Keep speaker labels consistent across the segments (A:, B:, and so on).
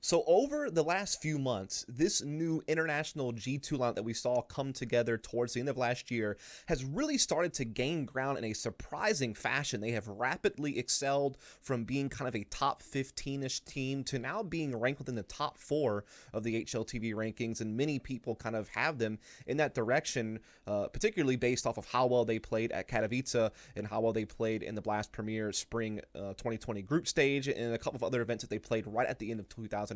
A: So over the last few months, this new international G2 lineup that we saw come together towards the end of last year has really started to gain ground in a surprising fashion. They have rapidly excelled from being kind of a top 15-ish team to now being ranked within the top 4 of the HLTV rankings, and many people kind of have them in that direction, particularly based off of how well they played at Katowice and how well they played in the Blast Premier Spring 2020 group stage and a couple of other events that they played right at the end of 2019.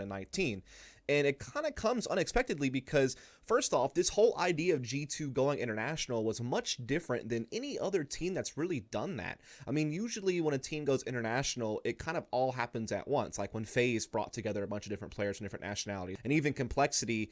A: And it kind of comes unexpectedly because, first off, this whole idea of G2 going international was much different than any other team that's really done that. I mean, usually when a team goes international, it kind of all happens at once, like when FaZe brought together a bunch of different players from different nationalities. And even Complexity,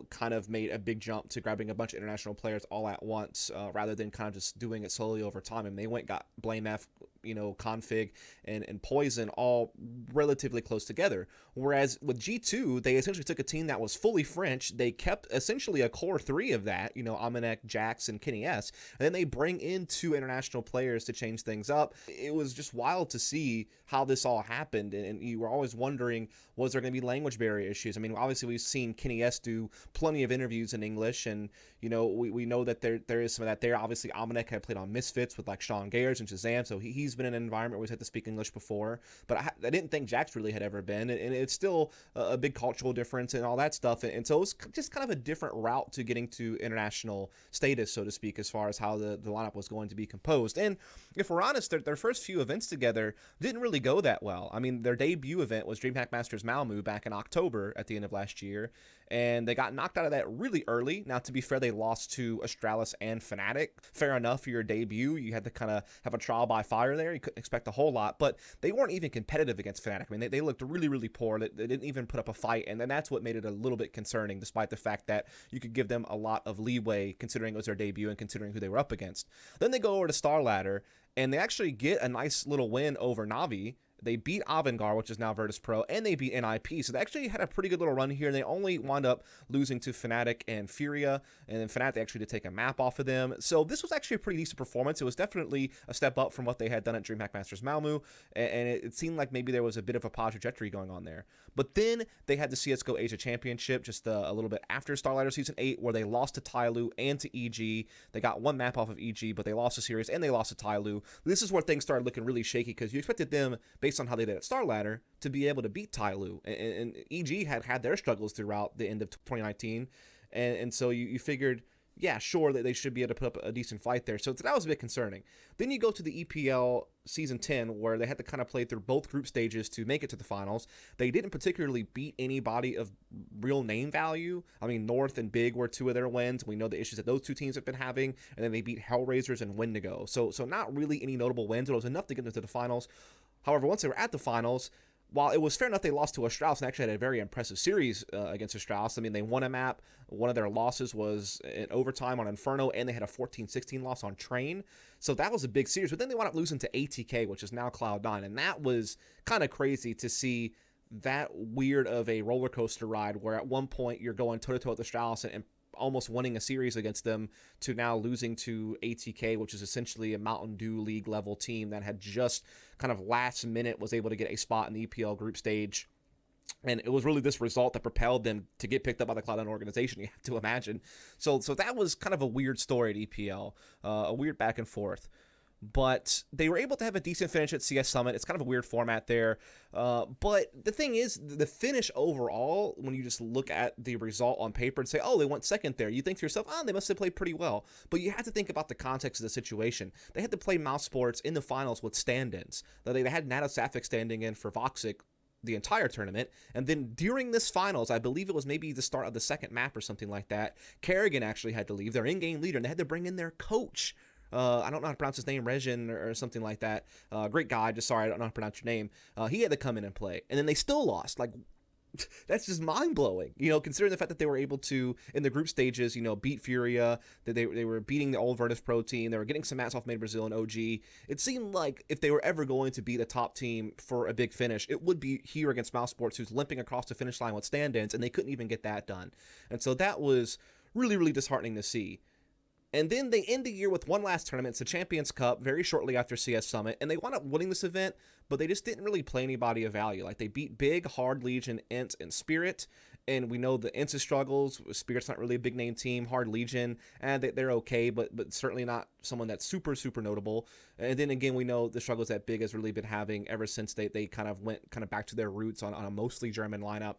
A: kind of made a big jump to grabbing a bunch of international players all at once, rather than kind of just doing it slowly over time. And they got Blame F, Config, and Poison all relatively close together. Whereas with G2, they essentially took a team that was fully French. They kept essentially a core 3 of that, Amanek, Jax, and Kenny S. And then they bring in 2 international players to change things up. It was just wild to see how this all happened. And you were always wondering, was there going to be language barrier issues? I mean, obviously we've seen Kenny S do plenty of interviews in English, and, we know that there is some of that there. Obviously, Amanek had played on Misfits with like Sean Gayers and Shazam, so he's been in an environment where he's had to speak English before. But I didn't think Jax really had ever been, and it's still a big cultural difference and all that stuff. And so it was just kind of a different route to getting to international status, so to speak, as far as how the lineup was going to be composed. And if we're honest, their first few events together didn't really go that well. I mean, their debut event was DreamHack Masters Malmö back in October at the end of last year, and they got knocked out of that really early. Now, to be fair, they lost to Astralis and Fnatic. Fair enough for your debut. You had to kind of have a trial by fire there. You couldn't expect a whole lot, but they weren't even competitive against Fnatic. I mean, they looked really, really poor. They didn't even put up a fight, and then that's what made it a little bit concerning, despite the fact that you could give them a lot of leeway considering it was their debut and considering who they were up against. Then they go over to Star Ladder, and they actually get a nice little win over Navi. They beat Avangard, which is now Virtus Pro, and they beat NIP. So they actually had a pretty good little run here. And they only wound up losing to Fnatic and Furia. And then Fnatic actually did take a map off of them. So this was actually a pretty decent performance. It was definitely a step up from what they had done at DreamHack Masters Malmö. And it seemed like maybe there was a bit of a positive trajectory going on there. But then they had the CSGO Asia Championship just a little bit after Starlighter Season 8, where they lost to Tyloo and to EG. They got one map off of EG, but they lost the series and they lost to Tyloo. This is where things started looking really shaky because you expected them, based on how they did at Star Ladder, to be able to beat Tyloo. And EG had their struggles throughout the end of 2019. And so you figured, yeah, sure, that they should be able to put up a decent fight there. So that was a bit concerning. Then you go to the EPL Season 10, where they had to kind of play through both group stages to make it to the finals. They didn't particularly beat anybody of real name value. I mean, North and Big were 2 of their wins. We know the issues that those 2 teams have been having, and then they beat Hellraisers and Wendigo. So not really any notable wins, but it was enough to get them to the finals. However, once they were at the finals, while it was fair enough they lost to Astralis and actually had a very impressive series against Astralis. I mean, they won a map. One of their losses was in overtime on Inferno, and they had a 14-16 loss on Train. So that was a big series. But then they wound up losing to ATK, which is now Cloud9. And that was kind of crazy to see that weird of a roller coaster ride where at one point you're going toe-to-toe with Astralis and almost winning a series against them, to now losing to ATK, which is essentially a Mountain Dew League level team that had just kind of last minute was able to get a spot in the EPL group stage. And it was really this result that propelled them to get picked up by the Cloud9 organization, you have to imagine. So that was kind of a weird story at EPL, a weird back and forth. But they were able to have a decent finish at CS Summit. It's kind of a weird format there. But the thing is, the finish overall, when you just look at the result on paper and say, oh, they went second there, you think to yourself, oh, they must have played pretty well. But you have to think about the context of the situation. They had to play Mouse Sports in the finals with stand-ins. They had Nato Safik standing in for Voxic the entire tournament, and then during this finals, I believe it was maybe the start of the second map or something like that, Kerrigan actually had to leave, their in-game leader, and they had to bring in their coach. I don't know how to pronounce his name, Regin or something like that. Great guy, just sorry, I don't know how to pronounce your name. He had to come in and play, and then they still lost. Like, that's just mind-blowing, considering the fact that they were able to, in the group stages, beat Furia, that they were beating the old Virtus Pro team, they were getting some mats off Made Brazil and OG. It seemed like if they were ever going to be the top team for a big finish, it would be here against Mouse Sports, who's limping across the finish line with stand-ins, and they couldn't even get that done. And so that was really, really disheartening to see. And then they end the year with one last tournament. It's the Champions Cup very shortly after CS Summit. And they wound up winning this event, but they just didn't really play anybody of value. Like, they beat Big, Hard, Legion, Int, and Spirit. And we know the Int's struggles. Spirit's not really a big name team. Hard, Legion, and they're okay, but certainly not someone that's super, super notable. And then again, we know the struggles that Big has really been having ever since they kind of went back to their roots on a mostly German lineup.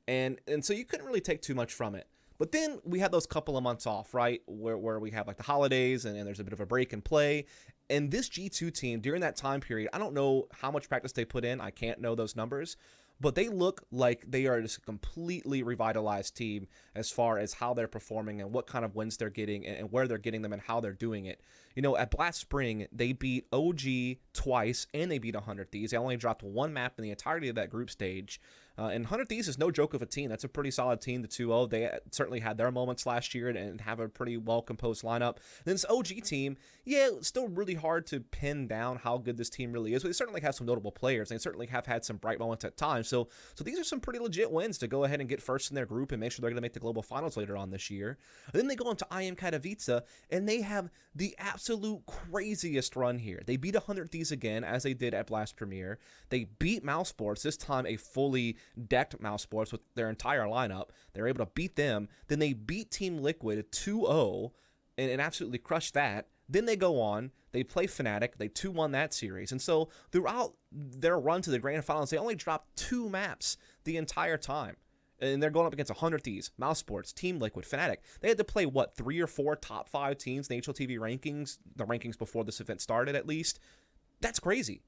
A: And so you couldn't really take too much from it. But then we had those couple of months off, right, where we have like the holidays and there's a bit of a break in play. And this G2 team, during that time period, I don't know how much practice they put in. I can't know those numbers. But they look like they are just a completely revitalized team as far as how they're performing and what kind of wins they're getting and where they're getting them and how they're doing it. You know, at Blast Spring, they beat OG twice and they beat 100 Thieves. They only dropped one map in the entirety of that group stage. And 100 Thieves is no joke of a team. That's a pretty solid team, the 2-0. They certainly had their moments last year and have a pretty well-composed lineup. And this OG team, yeah, it's still really hard to pin down how good this team really is. But they certainly have some notable players. They certainly have had some bright moments at times. So these are some pretty legit wins to go ahead and get first in their group and make sure they're going to make the global finals later on this year. And then they go into IM Katowice, and they have the absolute craziest run here. They beat 100 Thieves again, as they did at Blast Premier. They beat Mousesports, this time a fully decked Mousesports with their entire lineup. They're able to beat them. Then they beat Team Liquid 2-0 and absolutely crushed that. Then they go on, they play Fnatic, they 2-1 that series. And so throughout their run to the grand finals, they only dropped 2 maps the entire time. And they're going up against 100 Thieves, Mousesports, Team Liquid, Fnatic. They had to play, 3 or 4 top 5 teams in the HLTV rankings, the rankings before this event started at least. That's crazy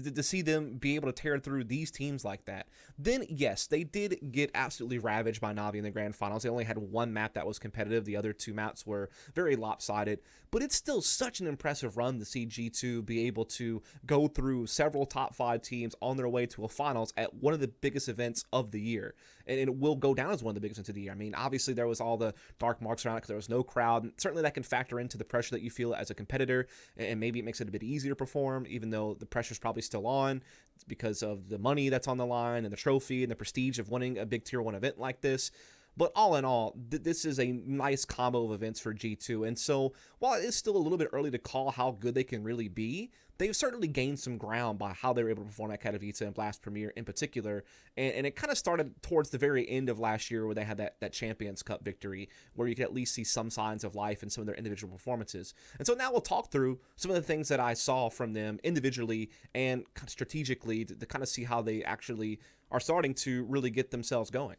A: to see them be able to tear through these teams like that. Then, yes, they did get absolutely ravaged by Navi in the grand finals. They only had one map that was competitive. The other 2 maps were very lopsided. But it's still such an impressive run to see G2 be able to go through several top 5 teams on their way to a finals at one of the biggest events of the year. And it will go down as one of the biggest events of the year. I mean, obviously there was all the dark marks around it because there was no crowd. And certainly that can factor into the pressure that you feel as a competitor. And maybe it makes it a bit easier to perform, even though the pressure's probably still on because of the money that's on the line and the trophy and the prestige of winning a big tier 1 event like this. But all in all, this is a nice combo of events for G2. And so while it is still a little bit early to call how good they can really be, they've certainly gained some ground by how they were able to perform at Katowice and Blast Premier in particular. And it kind of started towards the very end of last year where they had that Champions Cup victory, where you could at least see some signs of life in some of their individual performances. And so now we'll talk through some of the things that I saw from them individually and strategically to kind of see how they actually are starting to really get themselves going.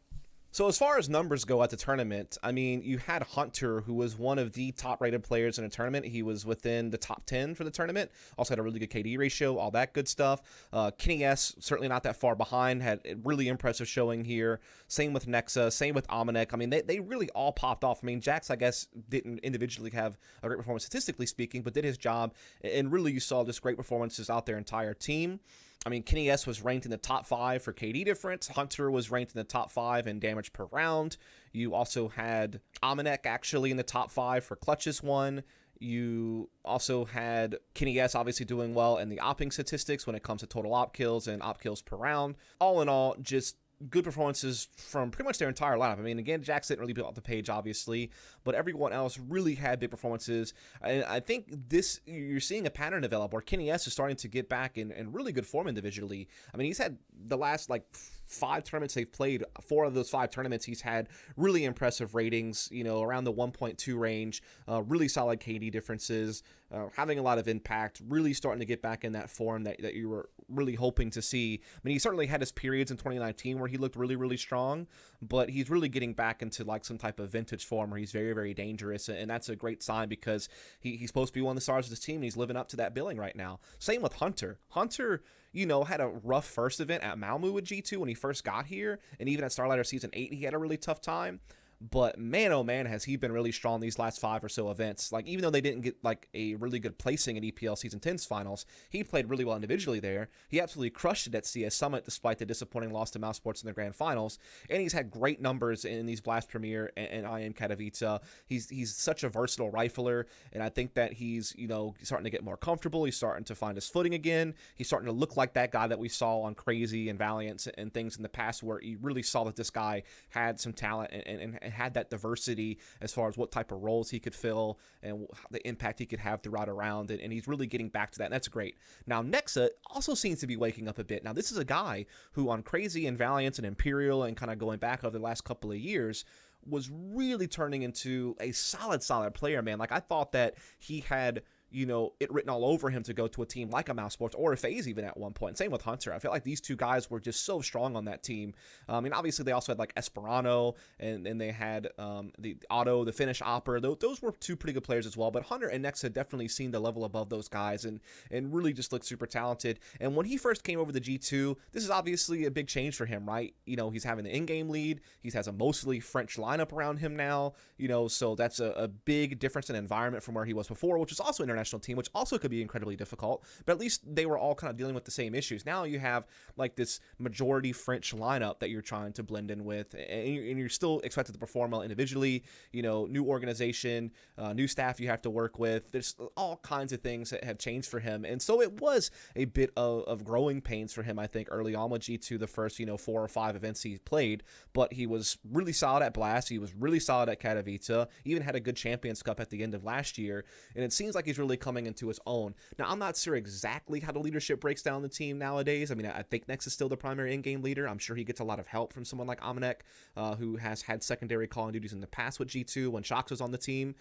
A: So as far as numbers go at the tournament, I mean, you had Hunter, who was one of the top-rated players in the tournament. He was within the top 10 for the tournament. Also had a really good KD ratio, all that good stuff. Kenny S, certainly not that far behind, had a really impressive showing here. Same with Nexa, same with Amanek. I mean, they really all popped off. I mean, Jax, I guess, didn't individually have a great performance statistically speaking, but did his job. And really, you saw just great performances out their entire team. I mean, Kenny S was ranked in the top 5 for KD difference. Hunter was ranked in the top 5 in damage per round. You also had Amanek actually in the top 5 for clutches won. You also had Kenny S obviously doing well in the opping statistics when it comes to total op kills and op kills per round. All in all, just good performances from pretty much their entire lineup. I mean, again, Jax didn't really be off the page, obviously, but everyone else really had big performances. And I think you're seeing a pattern develop where Kenny S is starting to get back in really good form individually. I mean, he's had the last, 5 tournaments they've played. 4 of those 5 tournaments, he's had really impressive ratings, around the 1.2 range, really solid KD differences, having a lot of impact, really starting to get back in that form that you were really hoping to see. I mean, he certainly had his periods in 2019 where he looked really, really strong, but he's really getting back into some type of vintage form where he's very, very dangerous, and that's a great sign because he's supposed to be one of the stars of this team, and he's living up to that billing right now. Same with Hunter. Hunter, had a rough first event at Malmö with G2 when he first got here, and even at Starlighter Season 8, he had a really tough time. But man, oh man, has he been really strong these last 5 or so events. Even though they didn't get a really good placing in EPL Season 10's finals, he played really well individually there. He absolutely crushed it at CS Summit despite the disappointing loss to Mousesports in the grand finals. And he's had great numbers in these Blast Premier and IM Katowice. He's such a versatile rifler, and I think that he's, starting to get more comfortable. He's starting to find his footing again. He's starting to look like that guy that we saw on Crazy and Valiant and things in the past where you really saw that this guy had some talent and and had that diversity as far as what type of roles he could fill and the impact he could have throughout a round. And he's really getting back to that. And that's great. Now, Nexa also seems to be waking up a bit. Now, this is a guy who on Crazy and Valiant and Imperial and kind of going back over the last couple of years was really turning into a solid player, man. Like, I thought that he had, it written all over him to go to a team like a Mouse Sports or a FaZe even at one point. Same with Hunter. I felt like these two guys were just so strong on that team. I mean, obviously they also had like Esperano and they had the Otto, the Finnish Opera. Those were two pretty good players as well. But Hunter and Nex had definitely seen the level above those guys and really just looked super talented. And when he first came over the G2, this is obviously a big change for him, right? He's having the in-game lead. He has a mostly French lineup around him now, so that's a big difference in environment from where he was before, which is also international team, which also could be incredibly difficult, but at least they were all kind of dealing with the same issues. Now you have like this majority French lineup that you're trying to blend in with, and you're still expected to perform well individually, new organization, new staff you have to work with. There's all kinds of things that have changed for him, and so it was a bit of growing pains for him, I think, early on with G2, the first 4 or 5 events he played, but he was really solid at Blast. He was really solid at Katowice, even had a good Champions Cup at the end of last year, and it seems like he's really coming into his own. Now, I'm not sure exactly how the leadership breaks down the team nowadays. I mean, I think Nex is still the primary in-game leader. I'm sure he gets a lot of help from someone like Amanek, who has had secondary calling duties in the past with G2 when Shox was on the team.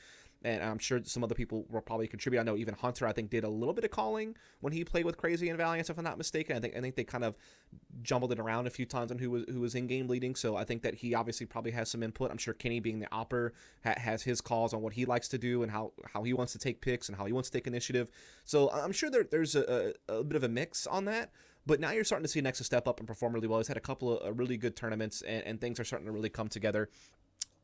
A: And I'm sure some other people will probably contribute. I know even Hunter, I think, did a little bit of calling when he played with Crazy and Valiant, if I'm not mistaken. I think they kind of jumbled it around a few times on who was in-game leading. So I think that he obviously probably has some input. I'm sure Kenny, being the opper, has his calls on what he likes to do and how he wants to take picks and how he wants to take initiative. So I'm sure there's a bit of a mix on that. But now you're starting to see Nexus step up and perform really well. He's had a couple of really good tournaments, and things are starting to really come together.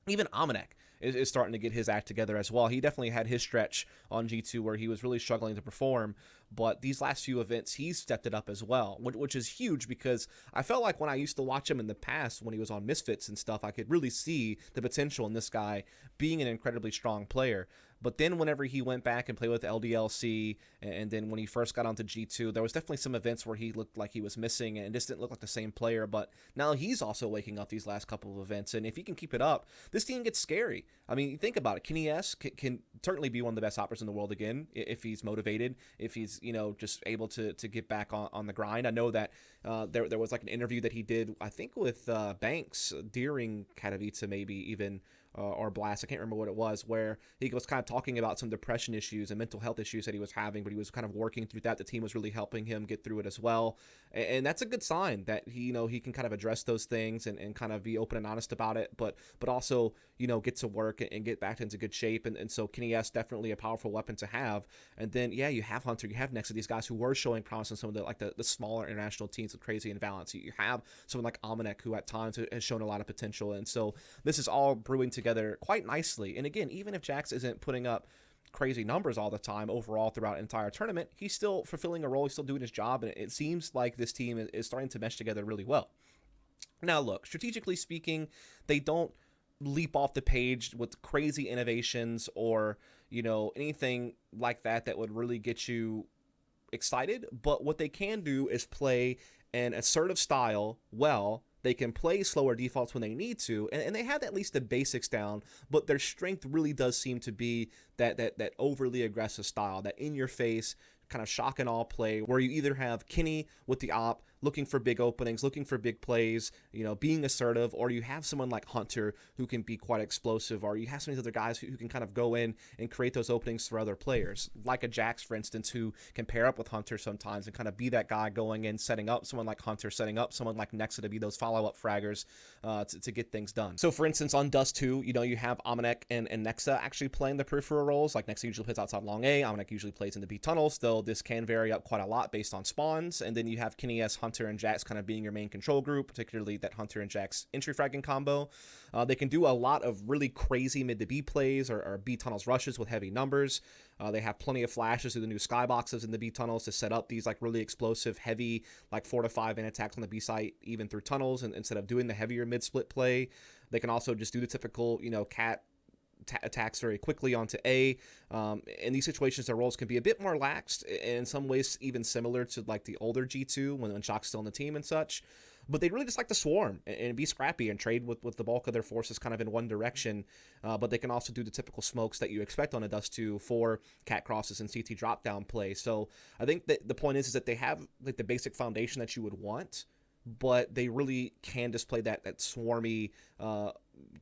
A: Even Amanek is starting to get his act together as well. He definitely had his stretch on G2 where he was really struggling to perform, but these last few events, he's stepped it up as well, which is huge because I felt like when I used to watch him in the past when he was on Misfits and stuff, I could really see the potential in this guy being an incredibly strong player. But then whenever he went back and played with LDLC, and then when he first got onto G2, there was definitely some events where he looked like he was missing and just didn't look like the same player. But now he's also waking up these last couple of events. And if he can keep it up, this team gets scary. I mean, think about it. Kenny S can certainly be one of the best hoppers in the world again if he's motivated, if he's, just able to get back on the grind. I know that there was like an interview that he did, I think, with Banks during Katowice, maybe even, or Blast, I can't remember what it was, where he was kind of talking about some depression issues and mental health issues that he was having, but he was kind of working through that. The team was really helping him get through it as well. And that's a good sign that he can kind of address those things and kind of be open and honest about it, but also, get to work and get back into good shape. And so Kenny S definitely a powerful weapon to have. And then, you have Hunter, you have Nexa, these guys who were showing promise in some of the smaller international teams with Crazy and Valence. You have someone like Amanek, who at times has shown a lot of potential. And so this is all brewing together quite nicely. And again, even if Jax isn't putting up crazy numbers all the time overall throughout an entire tournament, he's still fulfilling a role, he's still doing his job, and it seems like this team is starting to mesh together really well. Now look, strategically speaking, they don't leap off the page with crazy innovations or anything like that would really get you excited, but what they can do is play an assertive style well. They can play slower defaults when they need to, and they have at least the basics down, but their strength really does seem to be that overly aggressive style, that in-your-face, kind of shock and awe play, where you either have Kenny with the op, looking for big openings, looking for big plays, being assertive, or you have someone like Hunter who can be quite explosive, or you have some of these other guys who can kind of go in and create those openings for other players, like a Jax, for instance, who can pair up with Hunter sometimes and kind of be that guy going in, setting up someone like Hunter, setting up someone like Nexa to be those follow-up fraggers to get things done. So, for instance, on Dust 2, you have Amanek and Nexa actually playing the peripheral roles. Like Nexa usually plays outside long A, Amanek usually plays in the B tunnels, though this can vary up quite a lot based on spawns. And then you have Kenny S, Hunter, and Jax kind of being your main control group, particularly that Hunter and Jax entry fragging combo. They can do a lot of really crazy mid to B plays or B tunnels rushes with heavy numbers. They have plenty of flashes through the new skyboxes in the B tunnels to set up these like really explosive, heavy, like 4 to 5 in attacks on the B site, even through tunnels, and instead of doing the heavier mid split play. They can also just do the typical, cat attacks very quickly onto A. In these situations, their roles can be a bit more laxed, in some ways even similar to like the older G2 when Shock's still on the team and such. but they really just like to swarm and be scrappy and trade with the bulk of their forces kind of in one direction. But they can also do the typical smokes that you expect on a Dust 2 for cat crosses and CT drop down play. So I think that the point is that they have like the basic foundation that you would want, but they really can display that swarmy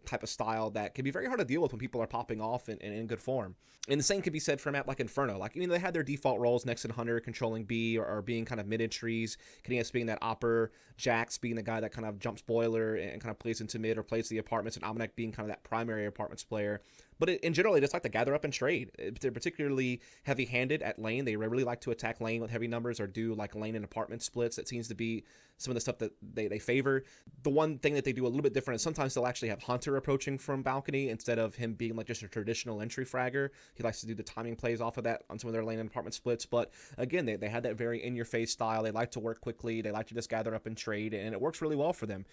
A: type of style that can be very hard to deal with when people are popping off and in good form. And the same could be said for a map like Inferno. Like, they had their default roles, Nex and Hunter controlling B or being kind of mid-trees, Kineas being that opper, Jax being the guy that kind of jumps boiler and kind of plays into mid or plays the apartments, and Amanek being kind of that primary apartments player. But in general, they just like to gather up and trade. They're particularly heavy-handed at lane. They really like to attack lane with heavy numbers or do like lane and apartment splits. That seems to be some of the stuff that they favor. The one thing that they do a little bit different is sometimes they'll actually have Hunter approaching from balcony instead of him being like just a traditional entry fragger. He likes to do the timing plays off of that on some of their lane and apartment splits. But again, they had that very in-your-face style. They like to work quickly. They like to just gather up and trade, and it works really well for them.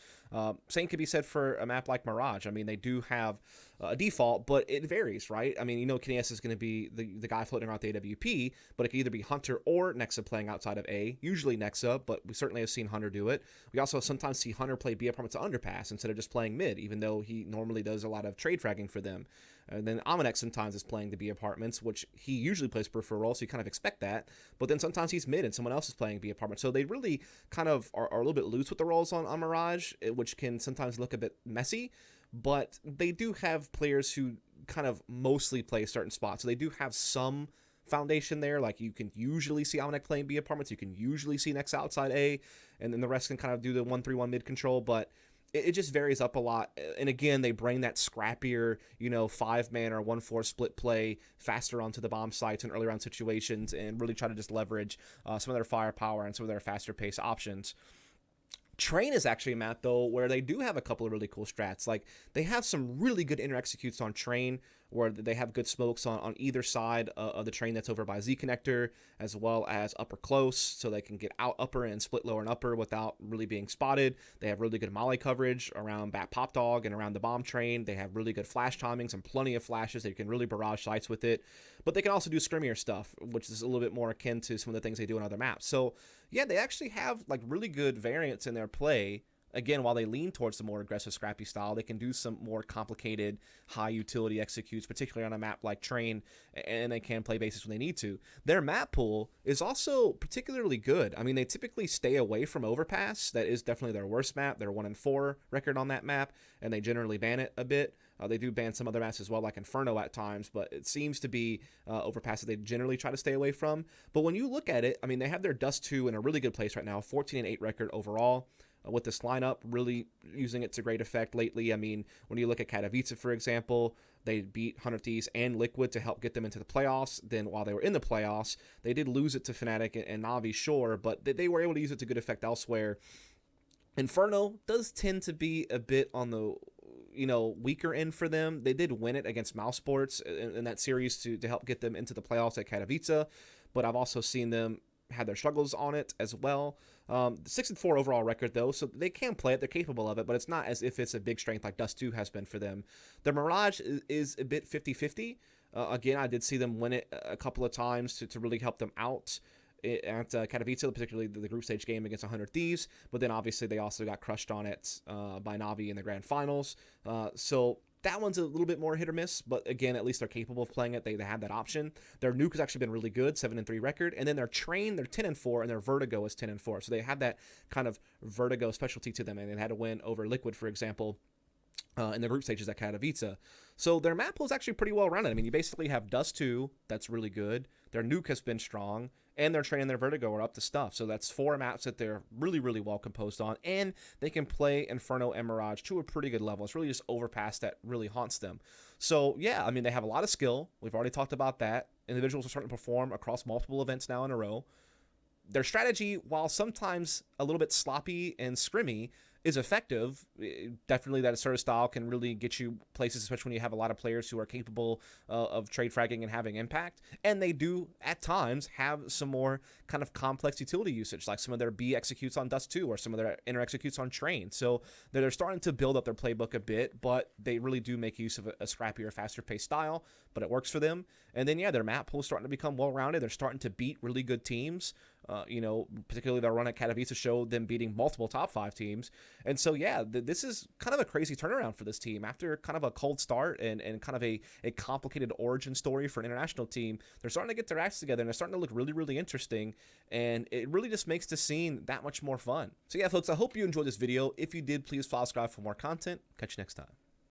A: Same could be said for a map like Mirage. They do have a default, but it varies, right? Kineas is going to be the guy floating around the AWP, but it could either be Hunter or Nexa playing outside of A, usually Nexa, but we certainly have seen Hunter do it. We also sometimes see Hunter play B apartments to underpass instead of just playing mid, even though he normally does a lot of trade fragging for them. And then Amanek sometimes is playing the B apartments, which he usually plays peripheral role, so you kind of expect that. But then sometimes he's mid and someone else is playing B apartments. So they really kind of are a little bit loose with the roles on Mirage, which can sometimes look a bit messy. But they do have players who kind of mostly play certain spots. So they do have some foundation there. Like, you can usually see Amanek playing B apartments. You can usually see Nex outside A. And then the rest can kind of do the 1-3-1 mid control. But it just varies up a lot. And again, they bring that scrappier, 5-man or 1-4 split play faster onto the bomb sites and early round situations and really try to just leverage some of their firepower and some of their faster pace options. Train is actually a map, though, where they do have a couple of really cool strats. Like, they have some really good inner executes on Train, where they have good smokes on either side of the Train that's over by Z connector, as well as upper close, so they can get out upper and split lower and upper without really being spotted. They have really good molly coverage around back pop dog and around the bomb train. They have really good flash timings and plenty of flashes. They can really barrage sites with it. But they can also do scrimmier stuff, which is a little bit more akin to some of the things they do on other maps. So yeah, they actually have like really good variants in their play. Again, while they lean towards the more aggressive, scrappy style, they can do some more complicated, high-utility executes, particularly on a map like Train, and they can play bases when they need to. Their map pool is also particularly good. They typically stay away from Overpass. That is definitely their worst map. They're 1-4 record on that map, and they generally ban it a bit. They do ban some other maps as well, like Inferno at times, but it seems to be Overpass that they generally try to stay away from. But when you look at it, they have their Dust 2 in a really good place right now, 14-8 record overall. With this lineup, really using it to great effect lately. When you look at Katowice, for example, they beat 100 Thieves and Liquid to help get them into the playoffs. Then while they were in the playoffs, they did lose it to Fnatic and Na'Vi, sure, but they were able to use it to good effect elsewhere. Inferno does tend to be a bit on the weaker end for them. They did win it against Mouse Sports in that series to help get them into the playoffs at Katowice, but I've also seen them had their struggles on it as well. 6-4 overall record, though, so they can play it. They're capable of it, but it's not as if it's a big strength like Dust 2 has been for them. The Mirage is a bit 50-50. Again, I did see them win it a couple of times to really help them out at Katowice, particularly the group stage game against 100 Thieves, but then obviously they also got crushed on it by Na'Vi in the grand finals. So that one's a little bit more hit or miss, but again, at least they're capable of playing it. They have that option. Their nuke has actually been really good, 7-3 record, and then their Train, they're 10-4, and their Vertigo is 10-4. So they have that kind of Vertigo specialty to them, and they had to win over Liquid, for example, in the group stages at Katowice. So their map pool is actually pretty well rounded. You basically have Dust 2, that's really good. Their nuke has been strong, and their Train and their Vertigo are up to stuff. So that's 4 maps that they're really, really well composed on, and they can play Inferno and Mirage to a pretty good level. It's really just Overpass that really haunts them. So yeah, they have a lot of skill. We've already talked about that. Individuals are starting to perform across multiple events now in a row. Their strategy, while sometimes a little bit sloppy and scrimmy, is effective. Definitely that sort of style can really get you places, especially when you have a lot of players who are capable of trade fragging and having impact. And they do, at times, have some more kind of complex utility usage, like some of their B executes on Dust 2 or some of their inner executes on Train. So they're starting to build up their playbook a bit, but they really do make use of a scrappier, faster-paced style, but it works for them. And then, yeah, their map pool is starting to become well-rounded. They're starting to beat really good teams. Particularly their run at Katowice showed them beating multiple top 5 teams. And so, yeah, this is kind of a crazy turnaround for this team. After kind of a cold start and kind of a complicated origin story for an international team, they're starting to get their acts together, and they're starting to look really, really interesting. And it really just makes the scene that much more fun. So, yeah, folks, I hope you enjoyed this video. If you did, please follow, subscribe for more content. Catch you next time.